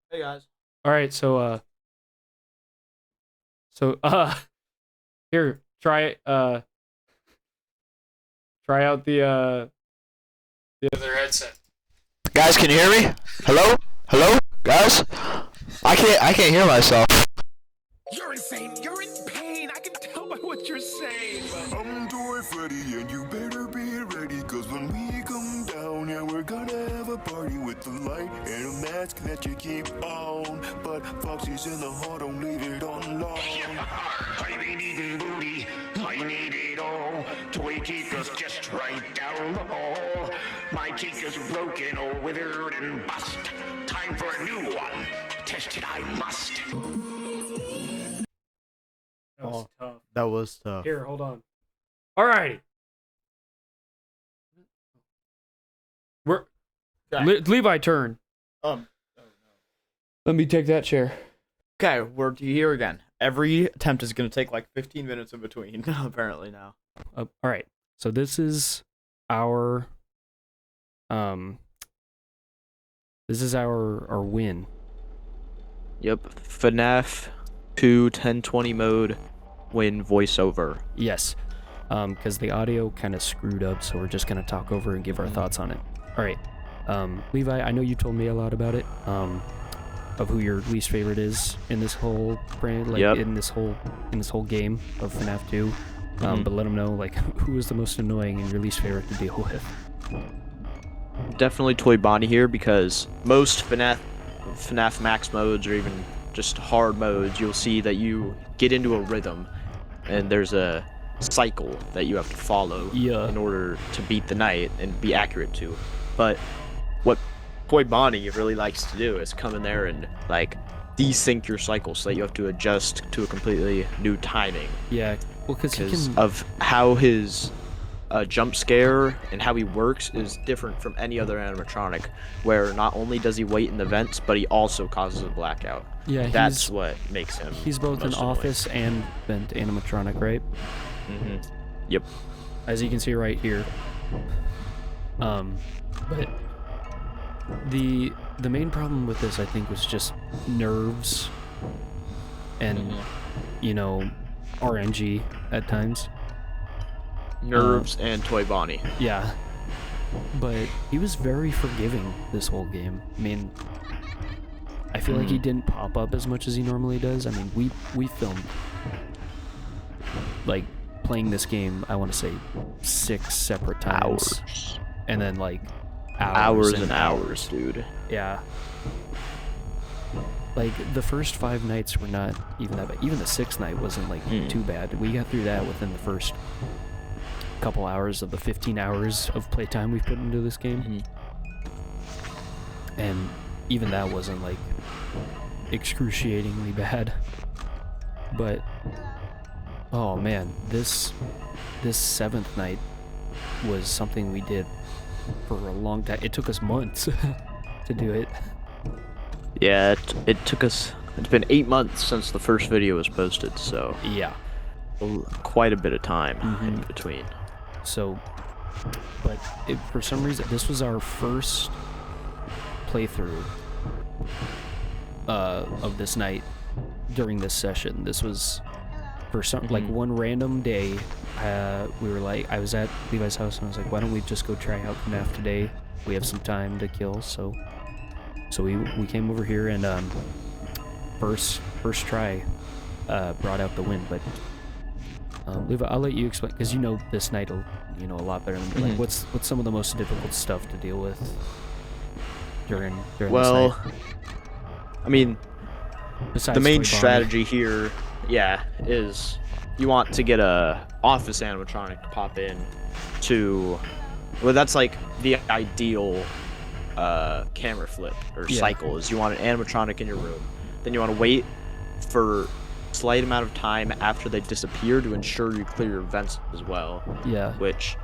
Hey guys. All right, so here, try out the other headset. Guys, can you hear me? Hello? Hello? Guys? I can't hear myself. You're insane. You're in pain. I can tell by what you're saying. I'm doing Freddy and you better be ready, cause when we come down, yeah, we're gonna have a party with the light and a mask that you keep on. But Foxy's in the hall, don't leave it on long. I need it booty, I need it all. Toy Chica's just right down the hall. My Chica's broken, all withered and bust. Time for a new one. Test it I must. That was tough. That was tough. Here, hold on. All right, we're Levi turn. Oh, no. Let me take that chair. Okay, we're here again. Every attempt is gonna take like 15 minutes in between, apparently now. All right, so this is our our win. Yep, FNAF 2 1020 mode win voiceover. Yes, because the audio kind of screwed up, so we're just gonna talk over and give our thoughts on it. All right, Levi, I know you told me a lot about it. Of who your least favorite is in this whole brand, like Yep. in this whole game of FNAF 2. But let them know like who was the most annoying and your least favorite to deal with. Definitely Toy Bonnie here, because most FNAF max modes or even just hard modes, you'll see that you get into a rhythm and there's a cycle that you have to follow Yeah. in order to beat the night and be accurate to. But what Toy Bonnie really likes to do is come in there and like desync your cycle so that you have to adjust to a completely new timing. Yeah, well, because he Because can. of how his jump scare and how he works is different from any other animatronic, where not only does he wait in the vents, but he also causes a blackout. Yeah, That's what makes him. he's both an most annoying. office and vent animatronic, right? Yep. As you can see right here. But the main problem with this, I think, was just nerves and you know, RNG at times. Nerves and Toy Bonnie. Yeah, but he was very forgiving this whole game. I mean, I feel like he didn't pop up as much as he normally does. I mean, we filmed like playing this game, I want to say 6 separate times, Hours. and then like Hours and hours, dude. Yeah. Like the first 5 nights were not even that bad. Even the 6th night wasn't like too bad. We got through that within the first couple hours of the 15 hours of playtime we've put into this game. And even that wasn't like excruciatingly bad. But oh man, this 7th night was something we did for a long time. It took us months to do it. Yeah, it took us. It's been 8 months since the first video was posted, so Yeah. quite a bit of time in between. So, but for some reason, this was our first playthrough of this night during this session. This was for some like one random day. We were like, I was at Levi's house and I was like, why don't we just go try out FNAF today? We have some time to kill, so we came over here and first try brought out the win. But Levi, I'll let you explain, because you know this night a lot better than me. Like, what's some of the most difficult stuff to deal with during this Well, night? I mean, Besides the main Toy Bonnie? strategy here, yeah, is you want to get a office animatronic to pop in to, well, that's like the ideal camera flip or Yeah. cycle, is you want an animatronic in your room, then you want to wait for a slight amount of time after they disappear to ensure you clear your vents as well. Yeah. Which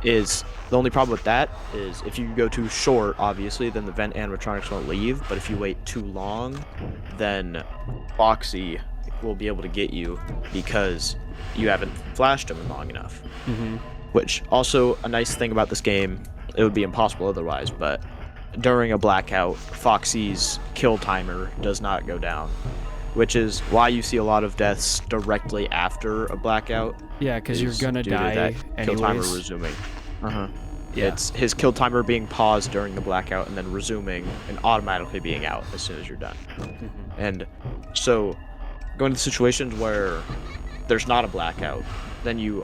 is the only problem with that is if you go too short, obviously, then the vent animatronics won't leave. But if you wait too long, then Foxy will be able to get you because you haven't flashed him in long enough. Which also a nice thing about this game, it would be impossible otherwise, but during a blackout, Foxy's kill timer does not go down, which is why you see a lot of deaths directly after a blackout. Yeah, because you're is gonna due to die that kill timer anyways. resuming. Yeah. It's his kill timer being paused during the blackout and then resuming and automatically being out as soon as you're done. And so, going to situations where there's not a blackout, then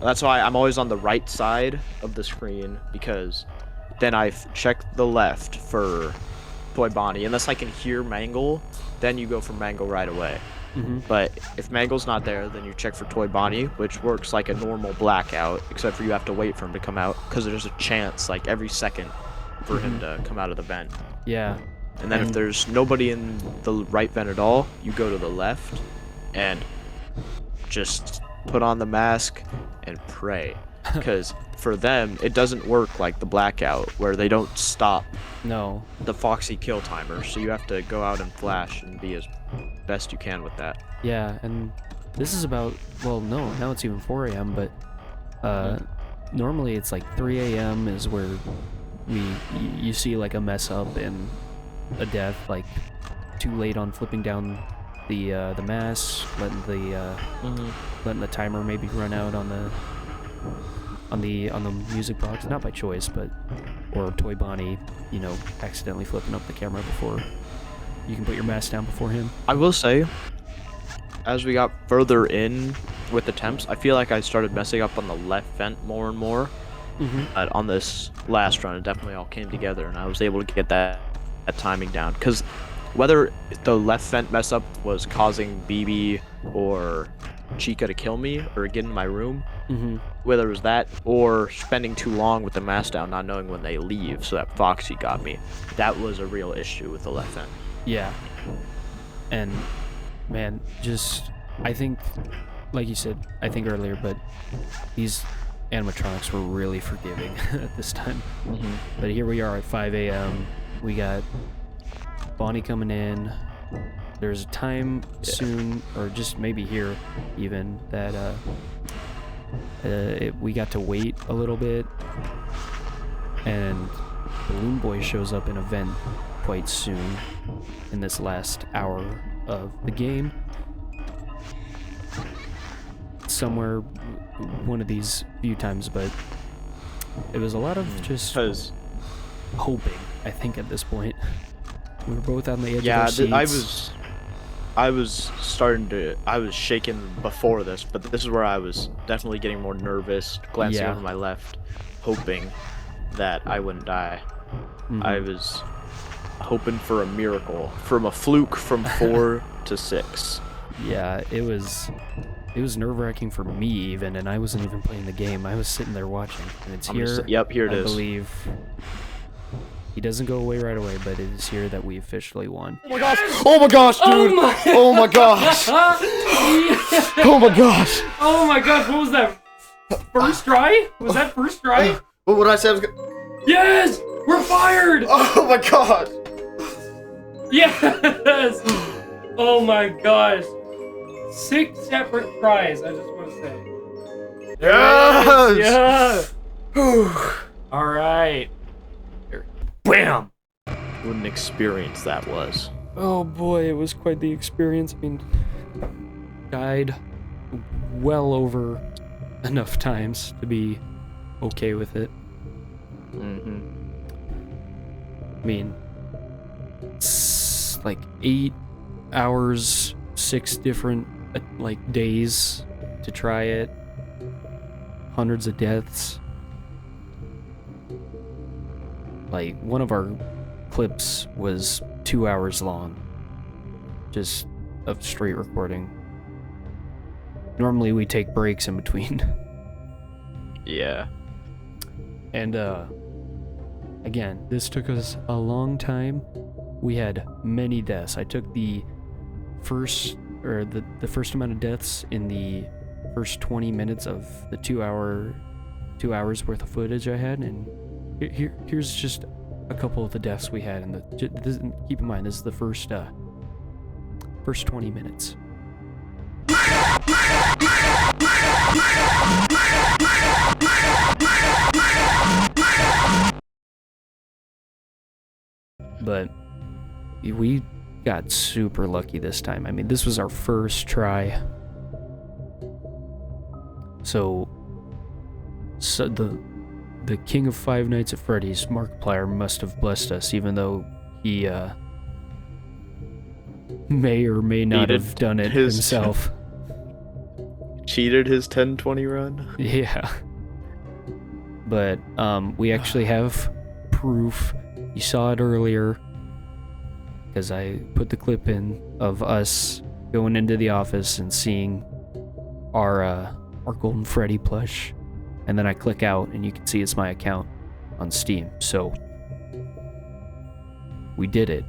that's why I'm always on the right side of the screen, because then I check the left for Toy Bonnie. Unless I can hear Mangle, then you go for Mangle right away. But if Mangle's not there, then you check for Toy Bonnie, which works like a normal blackout, except for you have to wait for him to come out, because there's a chance, like, every second for him to come out of the vent. Yeah. And then if there's nobody in the right vent at all, you go to the left and just put on the mask and pray. Because for them, it doesn't work like the blackout, where they don't stop No. the Foxy kill timer, so you have to go out and flash and be as best you can with that. Yeah, and this is about, well, no, now it's even 4 a.m., but normally it's like 3 a.m. is where you see like a mess up and a death, like too late on flipping down the mask, letting the timer maybe run out on the music box, not by choice, but or Toy Bonnie, accidentally flipping up the camera before you can put your mask down before him. I will say, as we got further in with the temps, I feel like I started messing up on the left vent more and more. But on this last run, it definitely all came together, and I was able to get that timing down. Because whether the left vent mess up was causing BB or Chica to kill me or get in my room, whether it was that or spending too long with the mask down, not knowing when they leave, so that Foxy got me, that was a real issue with the left vent. Yeah. And man, I think, like you said, I think earlier, but these animatronics were really forgiving at this time. But here we are at 5 a.m. We got Bonnie coming in. There's a time soon, or just maybe here even, that we got to wait a little bit, and Balloon Boy shows up in a vent quite soon in this last hour of the game. Somewhere, one of these few times, but it was a lot of just hoping, I think, at this point. We were both on the edge of our seats. I was shaking before this, but this is where I was definitely getting more nervous, glancing over my left, hoping that I wouldn't die. I was hoping for a miracle, from a fluke from 4 to 6. Yeah, it was nerve-wracking for me even, and I wasn't even playing the game. I was sitting there watching, and it's here. Yep, here it is. I believe he doesn't go away right away, but it is here that we officially won. Oh my gosh! Oh my gosh, dude! Oh my gosh! Oh my gosh! Oh my gosh, what was that? First try? Was that first try? What would I say? I was Yes! We're fired! Oh my gosh! Yes! Oh my gosh. 6 separate tries, I just want to say. Yes! Yeah! Alright. Bam! What an experience that was. Oh boy, it was quite the experience. I mean, died well over enough times to be okay with it. I mean, it's like 8 hours, 6 different days to try it, hundreds of deaths. Like, one of our clips was 2 hours long, just of straight recording. Normally we take breaks in between. Yeah. And again, this took us a long time. We had many deaths. I took the first amount of deaths in the first 20 minutes of the 2 hours worth of footage I had, and here's just a couple of the deaths we had. And keep in mind, this is the first 20 minutes. But we got super lucky this time. I mean, this was our first try. So the king of Five Nights at Freddy's, Markiplier, must have blessed us, even though he may or may not have done it himself. Cheated his 10-20 run. Yeah. But we actually have proof. You saw it earlier because I put the clip in of us going into the office and seeing our Golden Freddy plush, and then I click out and you can see it's my account on Steam. So we did it.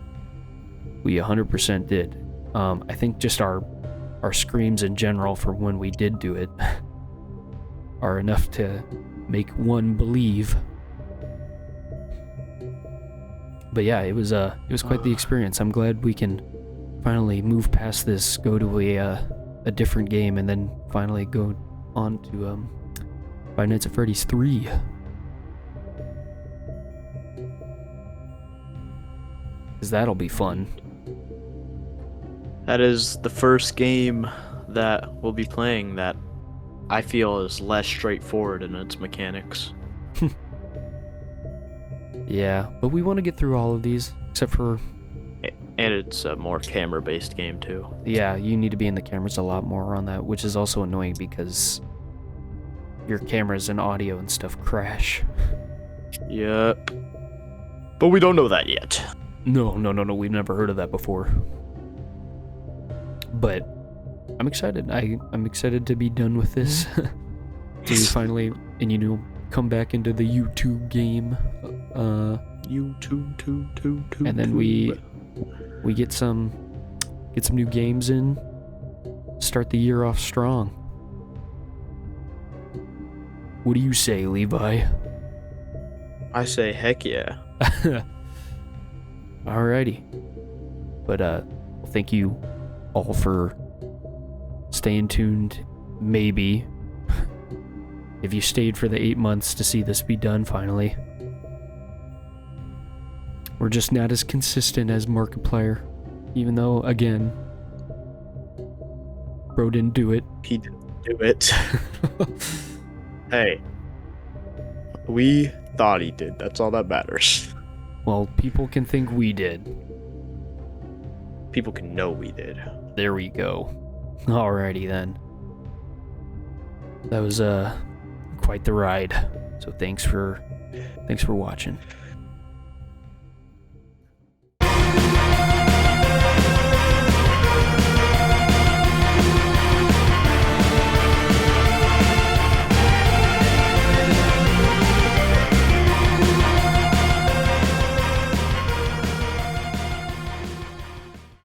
We 100% did. I think just our screams in general for when we did do it are enough to make one believe. But yeah, it was quite the experience. I'm glad we can finally move past this, go to a different game, and then finally go on to Five Nights at Freddy's 3. Because that'll be fun. That is the first game that we'll be playing that I feel is less straightforward in its mechanics. Yeah, but we want to get through all of these, except for... And it's a more camera-based game, too. Yeah, you need to be in the cameras a lot more on that, which is also annoying because your cameras and audio and stuff crash. Yep. But we don't know that yet. No, we've never heard of that before. But I'm excited. I'm excited to be done with this. To finally, and come back into the YouTube game. YouTube. And then we get some new games in. Start the year off strong. What do you say, Levi? I say heck yeah. Alrighty. But thank you all for staying tuned. Maybe if you stayed for the 8 months to see this be done finally. We're just not as consistent as Markiplier, even though, again, bro didn't do it. He didn't do it. Hey, we thought he did. That's all that matters. Well, people can think we did. People can know we did. There we go. Alrighty then. That was quite the ride. So thanks for watching.